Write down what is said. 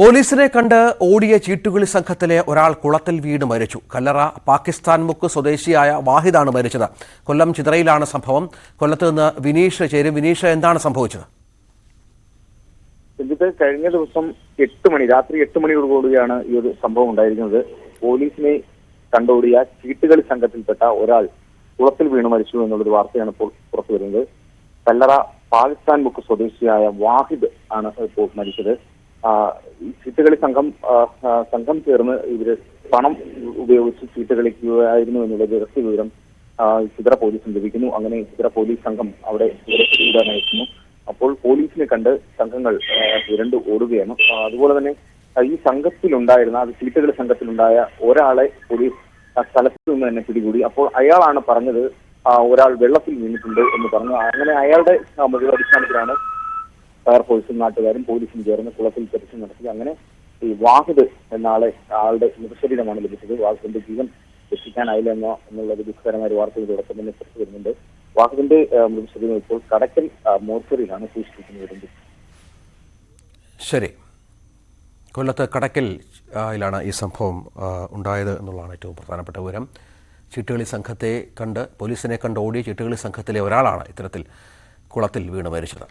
പോലീസിനെ കണ്ട് ഓടിയ ചീട്ടുകളി സംഘത്തിലെ ഒരാൾ കുളത്തിൽ വീണ് മരിച്ചു. കല്ലറ പാകിസ്ഥാൻ മുക്ക് സ്വദേശിയായ വാഹിദാണ് മരിച്ചത്. കൊല്ലം ചിതറയിലാണ് സംഭവം. കൊല്ലത്ത് നിന്ന് വിനീഷ് ചേരും. വിനീഷ്, എന്താണ് സംഭവിച്ചത്? കഴിഞ്ഞ ദിവസം രാത്രി 8 മണിയോടുകൂടിയാണ് ഈ ഒരു സംഭവം ഉണ്ടായിരിക്കുന്നത്. പോലീസിനെ കണ്ടോടിയ ചീട്ടുകളി സംഘത്തിൽപ്പെട്ട ഒരാൾ കുളത്തിൽ വീണ് മരിച്ചു എന്നുള്ളൊരു വാർത്തയാണ് ഇപ്പോൾ പുറത്തു വരുന്നത്. കല്ലറ പാകിസ്ഥാൻ മുക്ക് സ്വദേശിയായ വാഹിദ് ആണ് ഇപ്പോൾ മരിച്ചത്. ചീട്ടുകളി സംഘം ചേർന്ന് ഇവര് പണം ഉപയോഗിച്ച് ചീട്ട് കളിക്കുകയായിരുന്നു എന്നുള്ള രഹസ്യ വിവരം ചിതറ പോലീസിന് ലഭിക്കുന്നു. അങ്ങനെ ചിതറ പോലീസ് സംഘം അവിടെ നയിക്കുന്നു. അപ്പോൾ പോലീസിനെ കണ്ട് സംഘങ്ങൾ വിരണ്ടു ഓടുകയാണ്. അതുപോലെ തന്നെ ഈ സംഘത്തിലുണ്ടായിരുന്ന ചീട്ടുകളി സംഘത്തിലുണ്ടായ ഒരാളെ പോലീസ് സ്ഥലത്ത് നിന്ന് തന്നെ പിടികൂടി. അപ്പോൾ അയാളാണ് പറഞ്ഞത് ഒരാൾ വെള്ളത്തിൽ വീണിട്ടുണ്ട് എന്ന് പറഞ്ഞു. അങ്ങനെ അയാളുടെ മൊഴിയുടെ അടിസ്ഥാനത്തിലാണ് ഫയർഫോഴ്സും നാട്ടുകാരും പോലീസും ചേർന്ന് കുളത്തിൽ തെരച്ചിൽ നടത്തി. അങ്ങനെ ഈ വാഹിദ് എന്ന ആളുടെ മൃതശരീരമാണ് ലഭിച്ചത്. വാഹിദിന്റെ ജീവൻ രക്ഷിക്കാനായില്ല എന്നുള്ളത് ദുഃഖകരമായ ഒരു വാർത്ത ഇതോടൊപ്പം തന്നെ പുറത്തു വരുന്നുണ്ട്. വാഹിദിന്റെ മൃതശരീരം ഇപ്പോൾ കടക്കൽ മോർച്ചറിയിലാണ് സൂക്ഷിച്ചിരിക്കുന്നത്. ശരി, കൊല്ലത്ത് കടക്കലിലാണ് ഈ സംഭവം ഉണ്ടായത് എന്നുള്ളതാണ് ഏറ്റവും പ്രധാനപ്പെട്ട വിവരം. ചീട്ടുകളി സംഘത്തെ കണ്ട് പോലീസിനെ കണ്ട് ഓടിയ ചീട്ടുകളി സംഘത്തിലെ ഒരാളാണ് ഇത്തരത്തിൽ കുളത്തിൽ വീണ് മരിച്ചത്.